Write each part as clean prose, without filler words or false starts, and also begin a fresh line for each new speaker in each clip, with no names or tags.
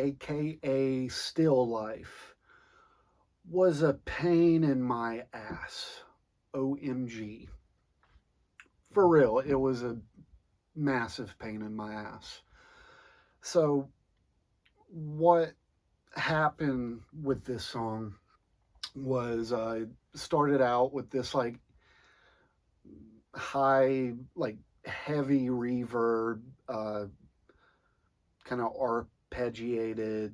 aka Still Life, was a pain in my ass. OMG. For real, it was a massive pain in my ass. So, what happened with this song was I started out with this like high, like heavy reverb, kind of arpeggiated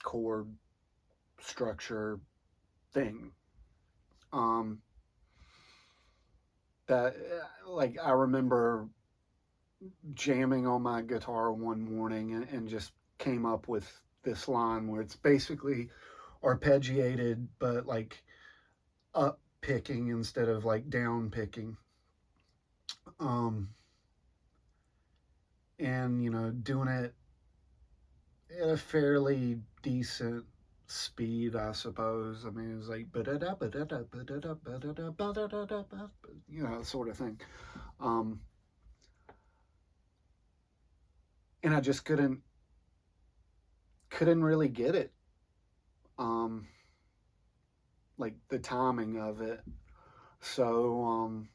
chord structure thing. Um, that like I remember jamming on my guitar one morning and just came up with this line where it's basically arpeggiated, but like up picking instead of like down picking. Um, and doing it at a fairly decent speed, I suppose. I mean, it was like sort of thing. Um, and I just couldn't really get it. Um, like the timing of it. So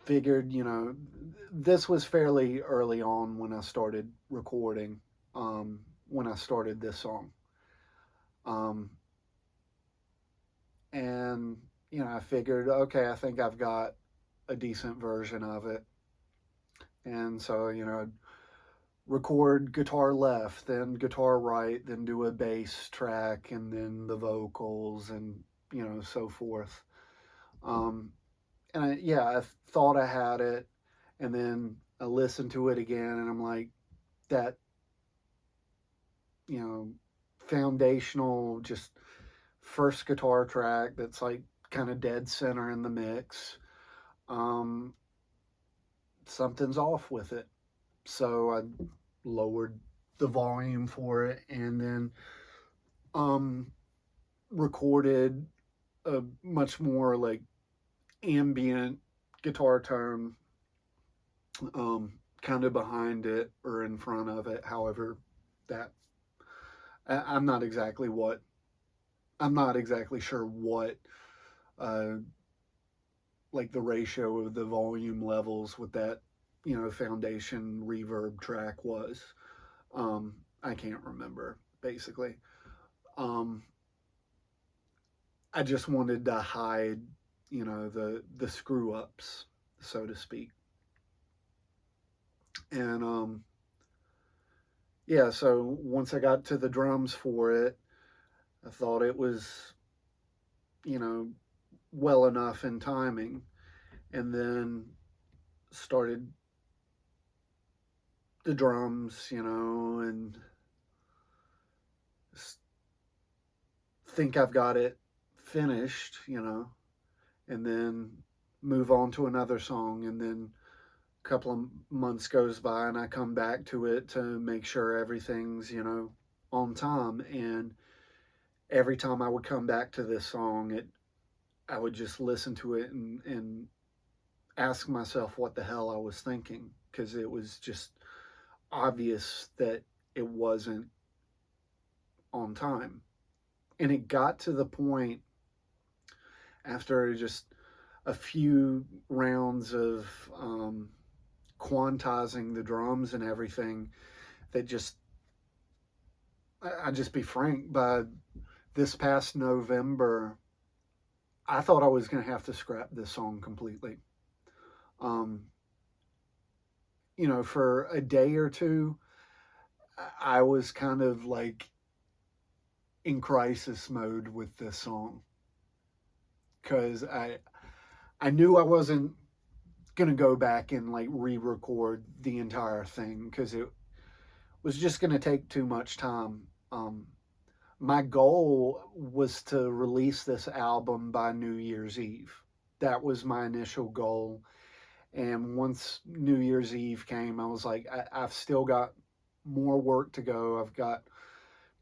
figured, this was fairly early on when I started recording. When I started this song. Um, and I figured, okay, I think I've got a decent version of it. And so, record guitar left, then guitar right, then do a bass track, and then the vocals, and so forth. Um, and I thought I had it, and then I listened to it again, and I'm like, that you know foundational, just first guitar track that's like kind of dead center in the mix. Um, Something's off with it. So I lowered the volume for it and then um, recorded a much more like ambient guitar tone kind of behind it or in front of it. However, that I'm not exactly what I'm not exactly sure what uh, like the ratio of the volume levels with that foundation reverb track was. I can't remember basically. Um, I just wanted to hide, the screw ups, so to speak. And yeah, so once I got to the drums for it, I thought it was, you know, well enough in timing, and then started the drums, and think I've got it finished, and then move on to another song, and then a couple of months goes by and I come back to it to make sure everything's, on time. And every time I would come back to this song, I would just listen to it and ask myself what the hell I was thinking, because it was just obvious that it wasn't on time. And it got to the point after just a few rounds of quantizing the drums and everything that just I just be frank, by this past November, I thought I was going to have to scrap this song completely. Um, for a day or two, I was kind of like in crisis mode with this song because I knew I wasn't going to go back and like re-record the entire thing because it was just going to take too much time. My goal was to release this album by New Year's Eve. That was my initial goal. And once New Year's Eve came, I was like, I've still got more work to go. I've got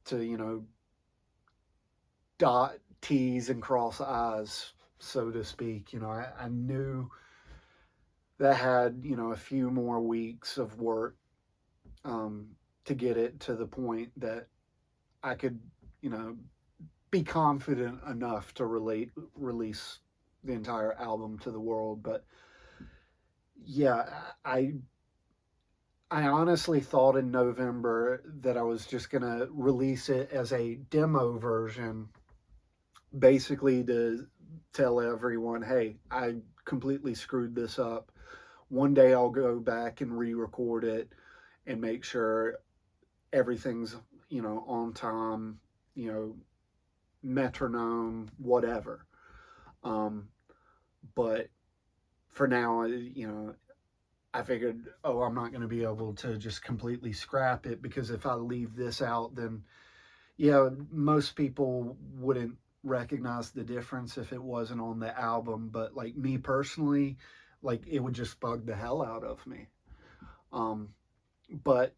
to, dot T's and cross I's, so to speak. I knew that I had, a few more weeks of work um, to get it to the point that I could, you know, be confident enough to release the entire album to the world. But yeah, I honestly thought in November that I was just gonna release it as a demo version, basically to tell everyone, hey, I completely screwed this up. One day I'll go back and re-record it and make sure everything's, on time, you know, metronome, whatever. Um, but for now, I figured, oh, I'm not going to be able to just completely scrap it, because if I leave this out, then yeah, most people wouldn't recognize the difference if it wasn't on the album. But like me personally, like it would just bug the hell out of me. Um, but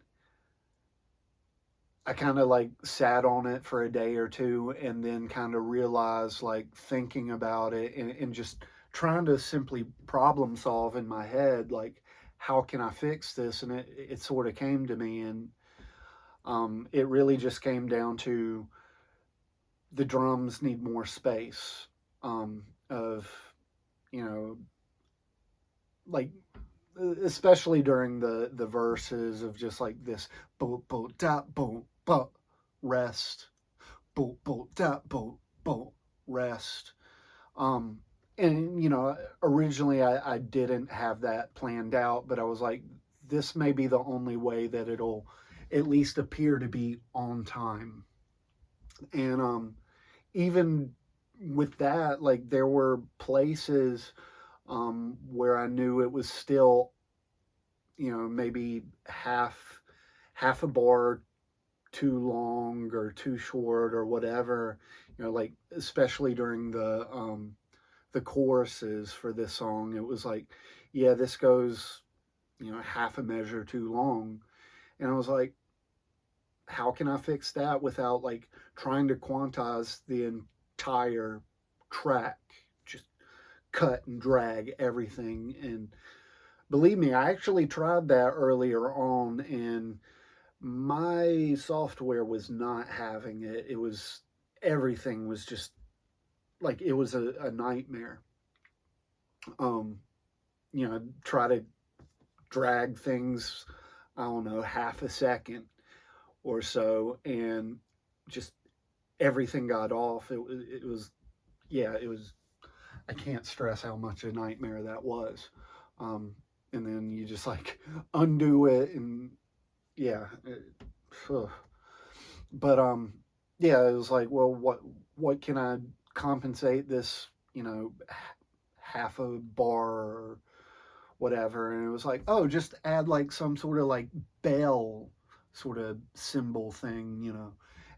I kind of like sat on it for a day or two, and then kind of realized, like thinking about it, and just trying to simply problem solve in my head, like how can I fix this? And it sort of came to me, and it really just came down to the drums need more space. Of, you know, like especially during the verses, of just like this boom boom da boom boom rest, boom boom da boom boom rest. um and originally I didn't have that planned out, but I was like, this may be the only way that it'll at least appear to be on time. And even with that, like there were places where I knew it was still, maybe half a bar too long or too short or whatever. Like especially during the choruses for this song, it was like, yeah, this goes, half a measure too long. And I was like, how can I fix that without like trying to quantize the entire track? Just cut and drag everything. And believe me, I actually tried that earlier on, and my software was not having it. It was, everything was just like, it was a nightmare. Um, try to drag things, I don't know, half a second or so, and just everything got off. It was, yeah, it was. I can't stress how much a nightmare that was. Um, and then you just like undo it, and yeah, but yeah, it was like, well, what can I compensate this, half a bar or whatever? And it was like, oh, just add like some sort of like bell sort of symbol thing,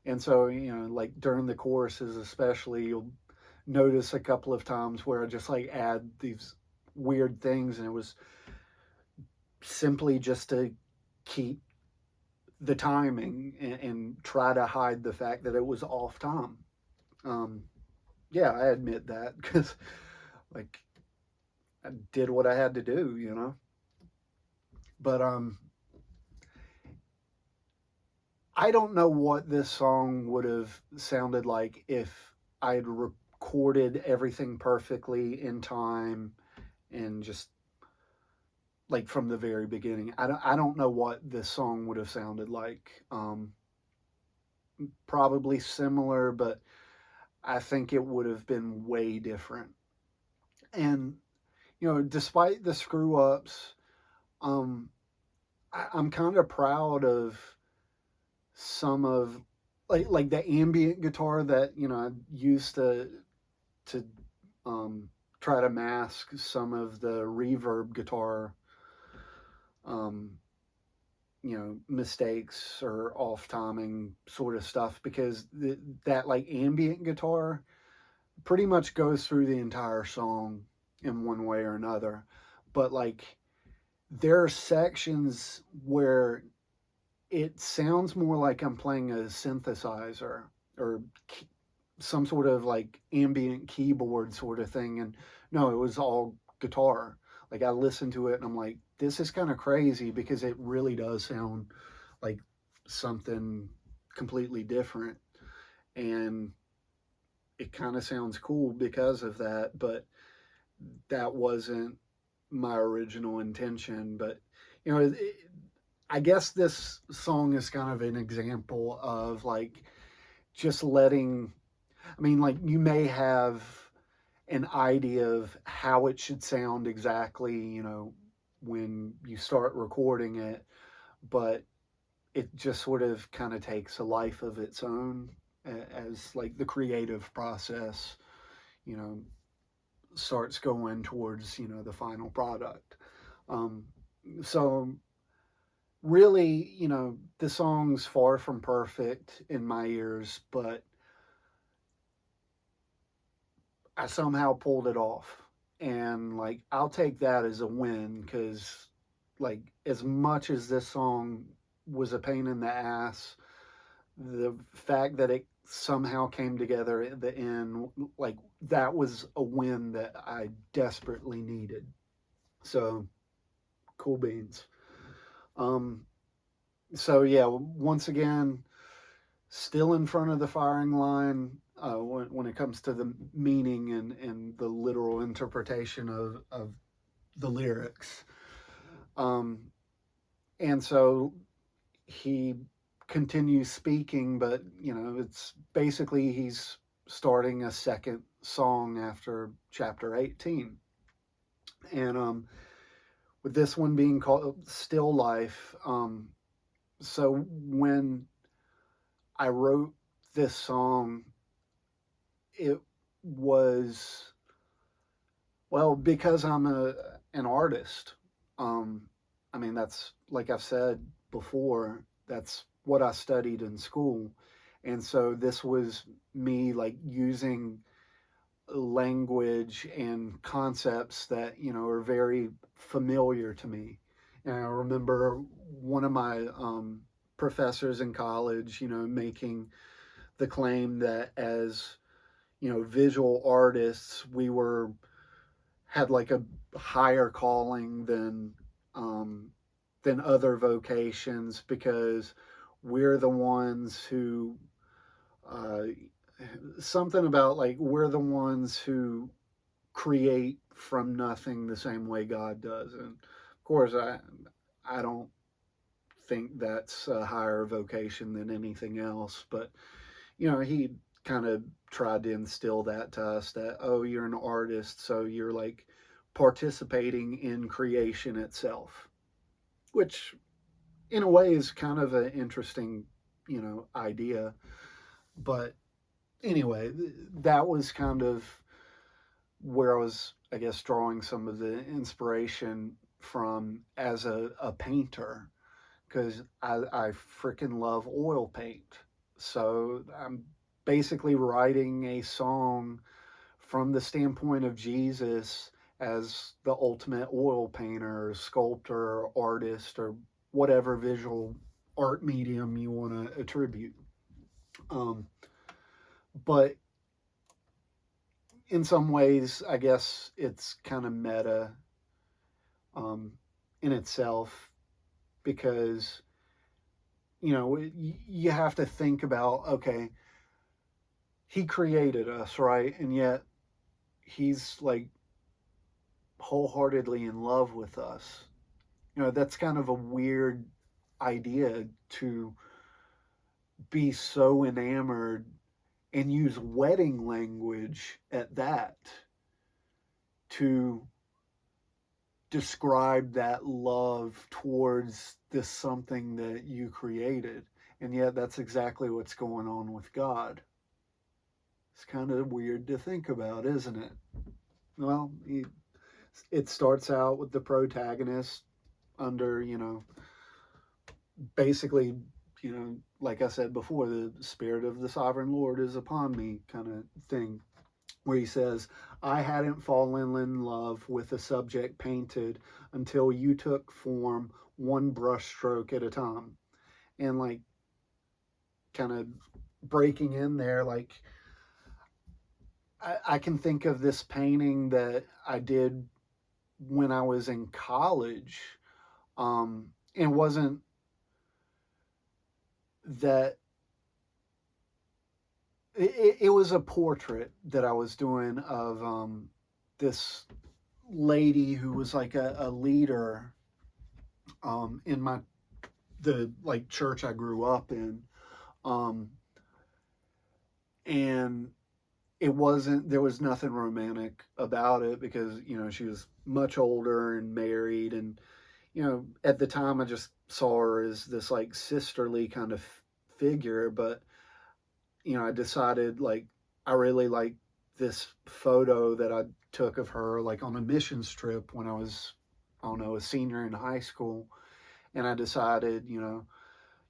And so, like during the choruses especially, you'll notice a couple of times where I just like add these weird things, and it was simply just to keep the timing, and try to hide the fact that it was off time. Um, yeah, I admit that, because like I did what I had to do. But I don't know what this song would have sounded like if I had recorded everything perfectly in time, and just like from the very beginning. I don't know what this song would have sounded like. Probably similar, but I think it would have been way different. And despite the screw ups, um, I'm kind of proud of some of, like the ambient guitar that I used to try to mask some of the reverb guitar, um, mistakes or off timing sort of stuff, because that like ambient guitar pretty much goes through the entire song in one way or another. But like there are sections where it sounds more like I'm playing a synthesizer, or some sort of like ambient keyboard sort of thing. And no, it was all guitar. Like I listened to it and I'm like, this is kind of crazy, because it really does sound like something completely different. And it kind of sounds cool because of that, but that wasn't my original intention. But, you know, I guess this song is kind of an example of like just letting, I mean, like you may have an idea of how it should sound exactly, you know, when you start recording it, but it just sort of kind of takes a life of its own as like the creative process, you know, starts going towards, you know, the final product. Um, so really, you know, the song's far from perfect in my ears, but I somehow pulled it off. And like, I'll take that as a win because, like, as much as this song was a pain in the ass, the fact that it somehow came together at the end, like, that was a win that I desperately needed. So, cool beans. Um, so, yeah, once again, still in front of the firing line when it comes to the meaning and the literal interpretation of the lyrics. Um, and so he continues speaking, but you know, it's basically he's starting a second song after chapter 18. And with this one being called Still Life, so when I wrote this song, it was, well, because I'm an artist. Um, I mean, that's like I've said before. That's what I studied in school, and so this was me like using language and concepts that you know are very familiar to me. And I remember one of my professors in college, you know, making the claim that as you know visual artists, we were had like a higher calling um, than other vocations because we're the ones who uh, something about like we're the ones who create from nothing the same way God does, and of course I don't think that's a higher vocation than anything else, but you know he kind of tried to instill that to us that oh you're an artist so you're like participating in creation itself, which in a way is kind of an interesting you know idea. But anyway, that was kind of where I was, I guess, drawing some of the inspiration from as a painter because I freaking love oil paint. So I'm basically writing a song from the standpoint of Jesus as the ultimate oil painter, or sculptor, or artist, or whatever visual art medium you want to attribute. Um, but in some ways, I guess it's kind of meta um, in itself because you know you have to think about okay, he created us, right? And yet he's like wholeheartedly in love with us. You know, that's kind of a weird idea to be so enamored and use wedding language at that to describe that love towards this something that you created. And yet that's exactly what's going on with God. It's kind of weird to think about, isn't it? Well, it starts out with the protagonist under, you know, basically, you know, like I said before, the spirit of the sovereign Lord is upon me kind of thing, where he says, I hadn't fallen in love with the subject painted until you took form one brushstroke at a time. And like kind of breaking in there, like I can think of this painting that I did when I was in college. And it wasn't that it was a portrait that I was doing of this lady who was like a leader in my the like church I grew up in, um, and it wasn't there was nothing romantic about it because she was much older and married, and at the time I just saw her as this like sisterly kind of figure, but I decided like I really like this photo that I took of her like on a missions trip when I was, I don't know, a senior in high school. And I decided,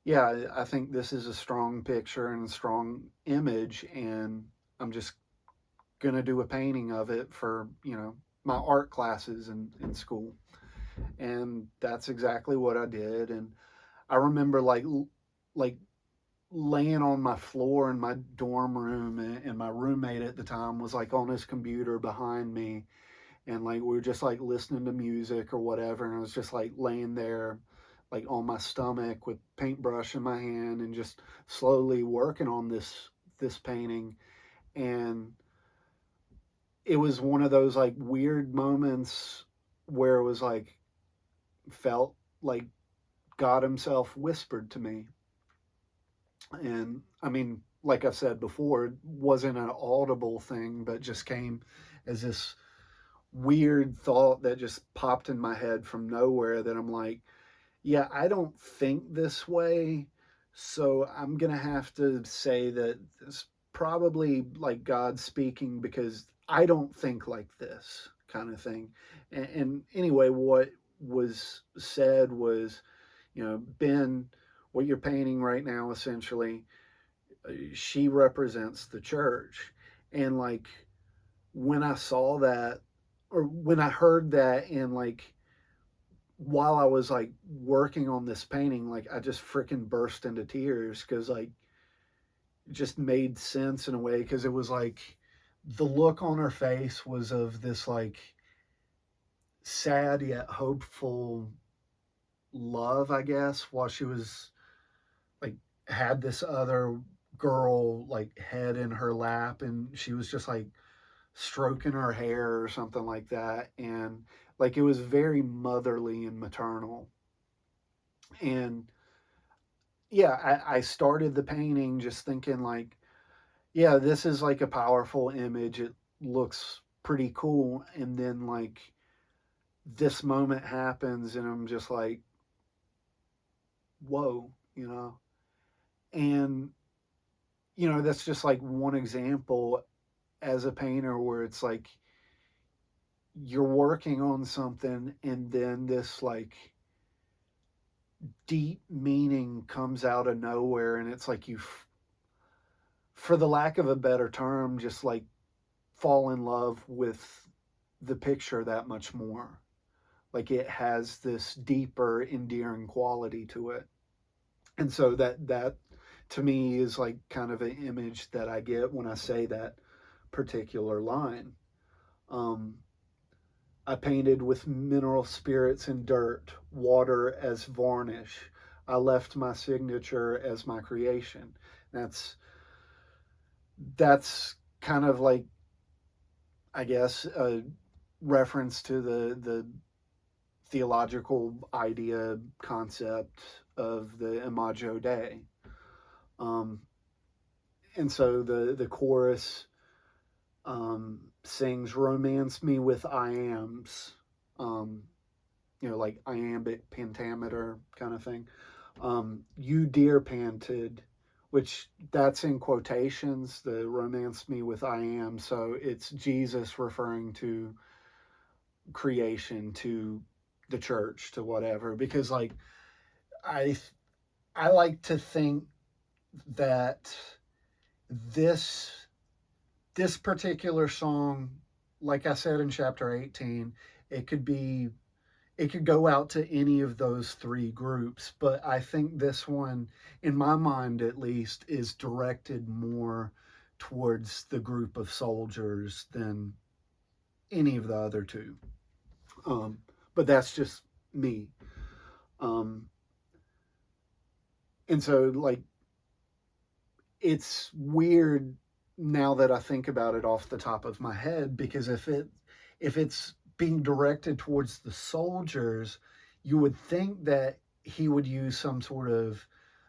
yeah, I think this is a strong picture and a strong image. And I'm just going to do a painting of it for, my art classes in school. And that's exactly what I did. And I remember like laying on my floor in my dorm room, and my roommate at the time was like on his computer behind me, and like we were just like listening to music or whatever, and I was just like laying there like on my stomach with paintbrush in my hand and just slowly working on this painting. And it was one of those like weird moments where it was like felt like God himself whispered to me. And I mean, like I've said before, it wasn't an audible thing, but just came as this weird thought that just popped in my head from nowhere, that I'm like, yeah, I don't think this way. So I'm going to have to say that it's probably like God speaking, because I don't think like this kind of thing. And anyway, what was said was, Ben, what you're painting right now, essentially, she represents the church. And like when I saw that, or when I heard that, and like while I was like working on this painting, like I just freaking burst into tears, because like it just made sense in a way, because it was like the look on her face was of this like sad yet hopeful love, I guess, while she was like had this other girl like head in her lap, and she was just like stroking her hair or something like that. And like it was very motherly and maternal. And yeah, I started the painting just thinking like, yeah, this is like a powerful image. It looks pretty cool. And then like this moment happens, and I'm just like, whoa, And that's just like one example as a painter where it's like you're working on something, and then this like deep meaning comes out of nowhere, and it's like for the lack of a better term, just like fall in love with the picture that much more. Like it has this deeper endearing quality to it. And so that to me is like kind of an image that I get when I say that particular line. um, I painted with mineral spirits and dirt, water as varnish. I left my signature as my creation. That's kind of like, I guess, a reference to the theological idea concept of the Imago Dei. Um, and so the chorus sings, "Romance me with iambs," um, like iambic pentameter kind of thing. You dear panted, which that's in quotations, the "romance me with I am." So it's Jesus referring to creation, to the church, to whatever. Because like I I like to think that this this particular song, like I said in chapter 18, it could be it could go out to any of those three groups, but I think this one, in my mind at least, is directed more towards the group of soldiers than any of the other two. Um, but that's just me. Um, and so, like, it's weird now that I think about it off the top of my head, because if it's being directed towards the soldiers, you would think that he would use some sort of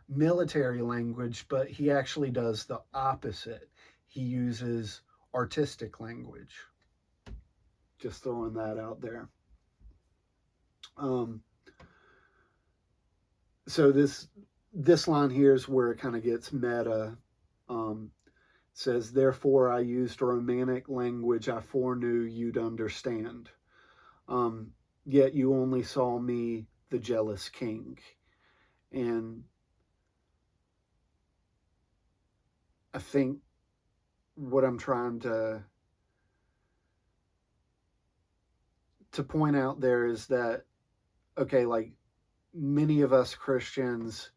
military language, but he actually does the opposite. He uses artistic language. Just throwing that out there. Um, so this line here is where it kind of gets meta. Um, says, therefore I used a romantic language I foreknew you'd understand. Um, Yet you only saw me the jealous king. And I think what I'm trying to point out there is that, okay, like many of us Christians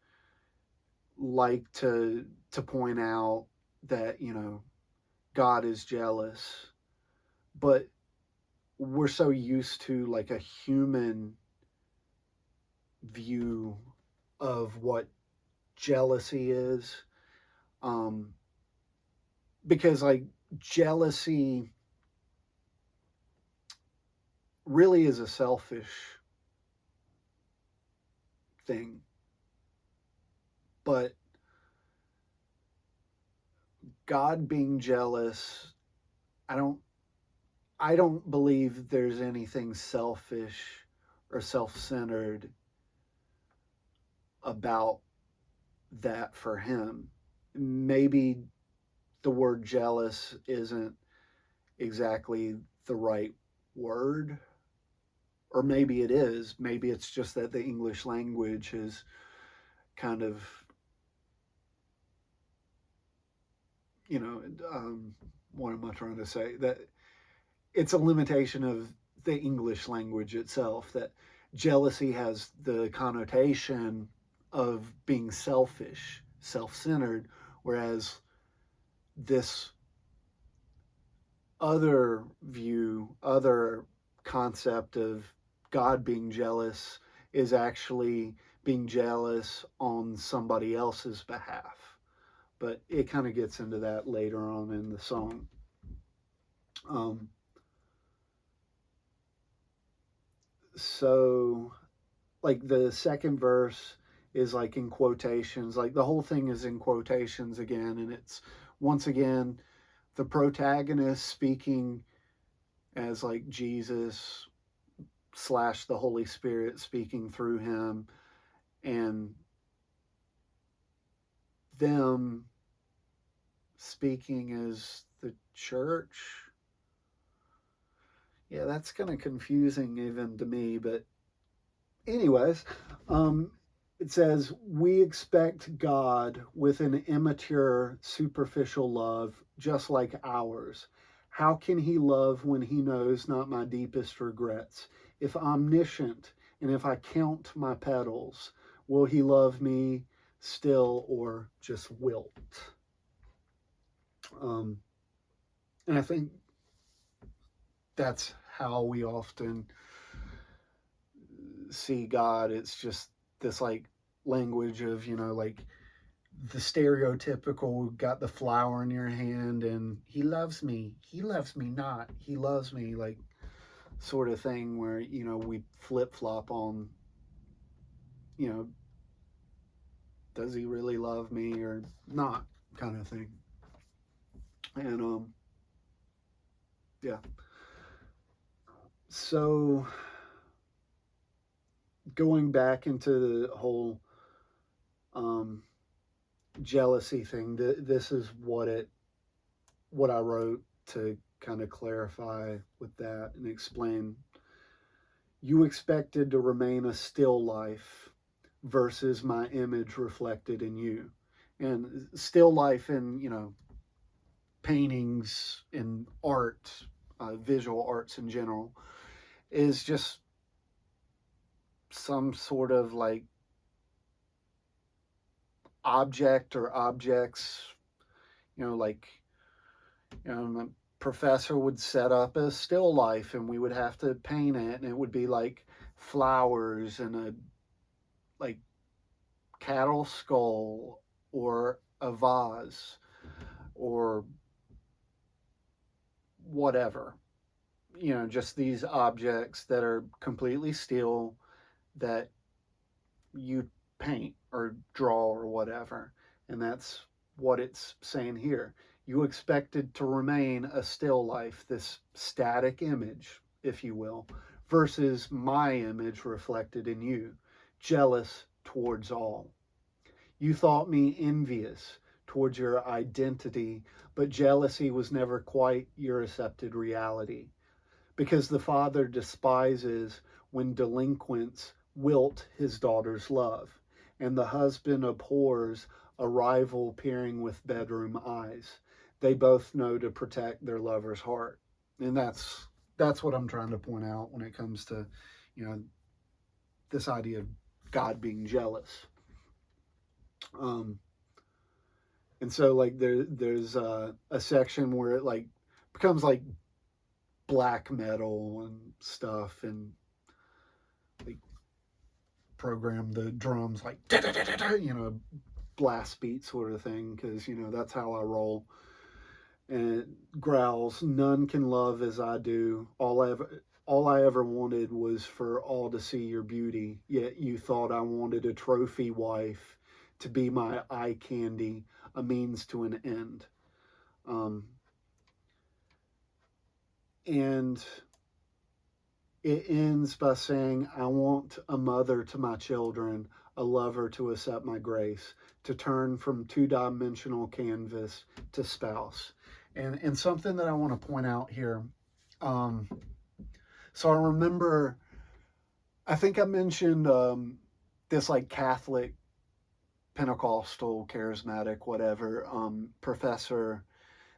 like to point out that, you know, God is jealous, but we're so used to like a human view of what jealousy is. Um, because like jealousy really is a selfish thing, but God being jealous, I don't I don't believe there's anything selfish or self-centered about that for him. Maybe the word jealous isn't exactly the right word, or maybe it is. Maybe it's just that the English language is kind of, you know, what am I trying to say? That it's a limitation of the English language itself, that jealousy has the connotation of being selfish, self centered, whereas this other view, other concept of God being jealous is actually being jealous on somebody else's behalf. But it kind of gets into that later on in the song. Um, so, like the second verse is like in quotations, like the whole thing is in quotations again, and it's once again the protagonist speaking as like Jesus slash the Holy Spirit speaking through him, and them speaking as the church. Yeah, that's kind of confusing even to me, but anyways, um, it says, we expect God with an immature, superficial love just like ours. How can he love when he knows not my deepest regrets? If omniscient and if I count my petals, will he love me still or just wilt? Um, and I think that's how we often see God. It's just this like language of, you know, like the stereotypical got the flower in your hand and he loves me not, he loves me, like sort of thing, where, you know, we flip flop on, you know, does he really love me or not, kind of thing. And yeah. So going back into the whole um jealousy thing, this is what I wrote to kind of clarify with that and explain. You expected to remain a still life versus my image reflected in you. And still life in, you know, paintings and art, visual arts in general, is just some sort of like object or objects, you know, like, you know, the professor would set up a still life and we would have to paint it, and it would be like flowers and a like cattle skull or a vase or whatever. Just these objects that are completely steel that you paint or draw or whatever. And that's what it's saying here. You expected to remain a still life, this static image, if you will, versus my image reflected in you, jealous towards all. You thought me envious towards your identity, but jealousy was never quite your accepted reality. Because the father despises when delinquents wilt his daughter's love, and the husband abhors a rival peering with bedroom eyes. They both know to protect their lover's heart. And that's what I'm trying to point out when it comes to, you know, this idea of God being jealous. Um, and so like there's a section where it like becomes like black metal and stuff, and like program the drums like blast beat sort of thing, because that's how I roll. And it growls, "None can love as I do. All I ever wanted was for all to see your beauty. Yet you thought I wanted a trophy wife to be my eye candy, a means to an end." Um, and it ends by saying, "I want a mother to my children, a lover to accept my grace, to turn from two-dimensional canvas to spouse." And something that I want to point out here. Um, so I remember, I think I mentioned this like Catholic, Pentecostal, charismatic, whatever professor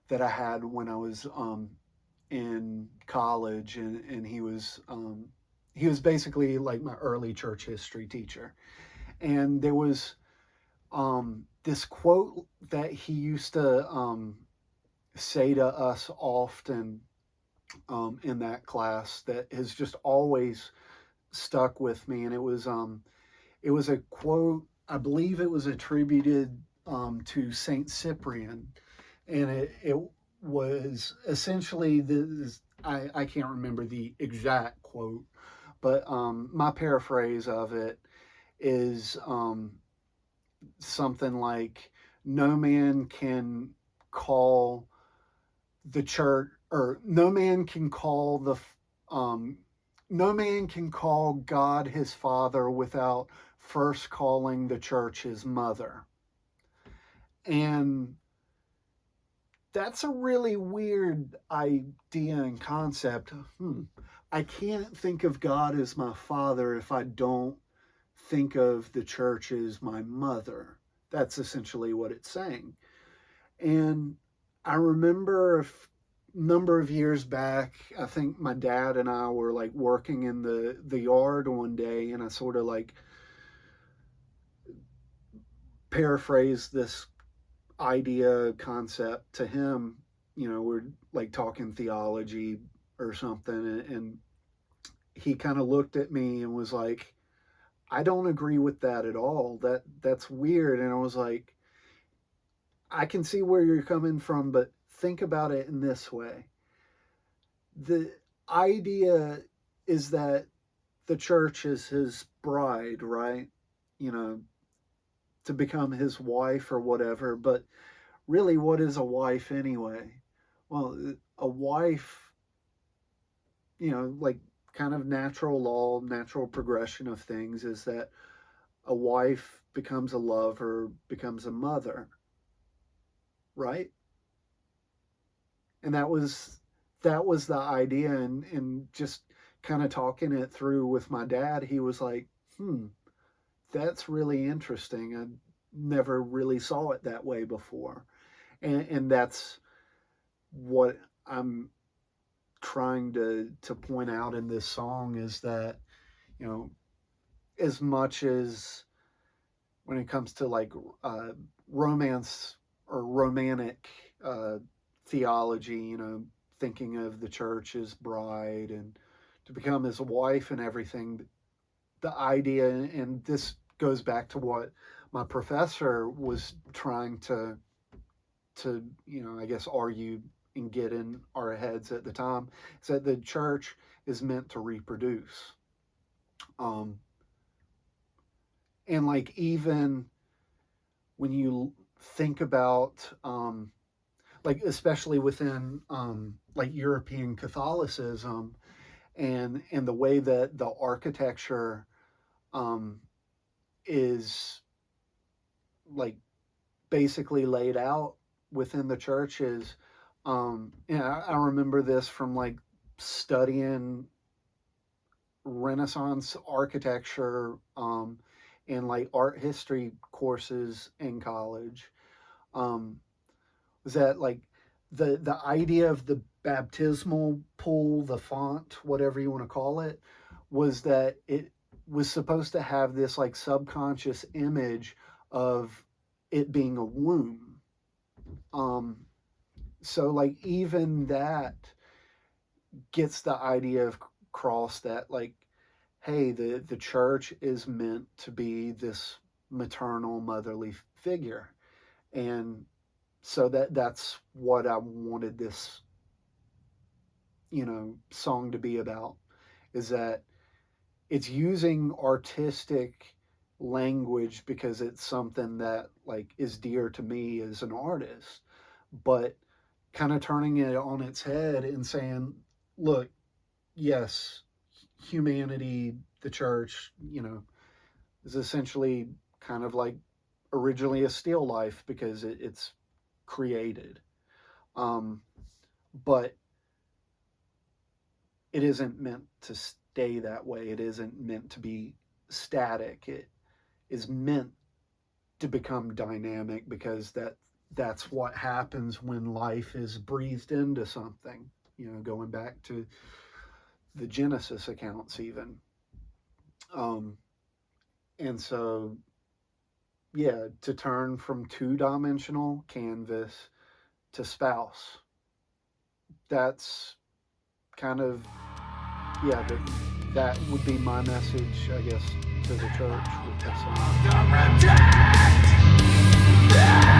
that I had when I was in college, and he was basically like my early church history teacher. And there was this quote that he used to say to us often in that class that has just always stuck with me. And it was a quote, I believe it was attributed to Saint Cyprian, and it was essentially this. I can't remember the exact quote, but my paraphrase of it is something like, "No man can call the church, or no man can call um, no man can call God his father without first calling the church his mother." And that's a really weird idea and concept. I can't think of God as my father if I don't think of the church as my mother. That's essentially what it's saying. And I remember number of years back, I think my dad and I were like working in the yard one day, and I sort of like paraphrased this idea concept to him. We're like talking theology or something, and he kind of looked at me and was like, "I don't agree with that at all. That's weird." And I was like, "I can see where you're coming from, but think about it in this way. The idea is that the church is his bride, right? You know, to become his wife or whatever. But really, what is a wife anyway? Well, a wife, like kind of natural law, natural progression of things is that a wife becomes a lover, becomes a mother, right? And that was the idea. And just kind of talking it through with my dad, he was like, that's really interesting. I never really saw it that way before. And that's what I'm trying to point out in this song, is that, you know, as much as when it comes to like romance or romantic theology, thinking of the church as bride and to become his wife and everything, the idea, and this goes back to what my professor was trying to I guess argue and get in our heads at the time, is that the church is meant to reproduce. Um, and like even when you think about like especially within like European Catholicism and the way that the architecture um, is like basically laid out within the churches. I remember this from like studying Renaissance architecture and like art history courses in college. Um, was that like the idea of the baptismal pool, the font, whatever you want to call it, was that it was supposed to have this like subconscious image of it being a womb. Um, so like even that gets the idea of cross that like, hey, the church is meant to be this maternal motherly figure, and so that's what I wanted this song to be about, is that it's using artistic language because it's something that like is dear to me as an artist, but kind of turning it on its head and saying, look, yes, humanity, the church, is essentially kind of like originally a still life because it's created. Um, but it isn't meant to stay that way. It isn't meant to be static. It is meant to become dynamic because that's what happens when life is breathed into something. Going back to the Genesis accounts, even. Um, and so, yeah, to turn from two-dimensional canvas to spouse, that's kind of, yeah, that would be my message, I guess, to the church with this song.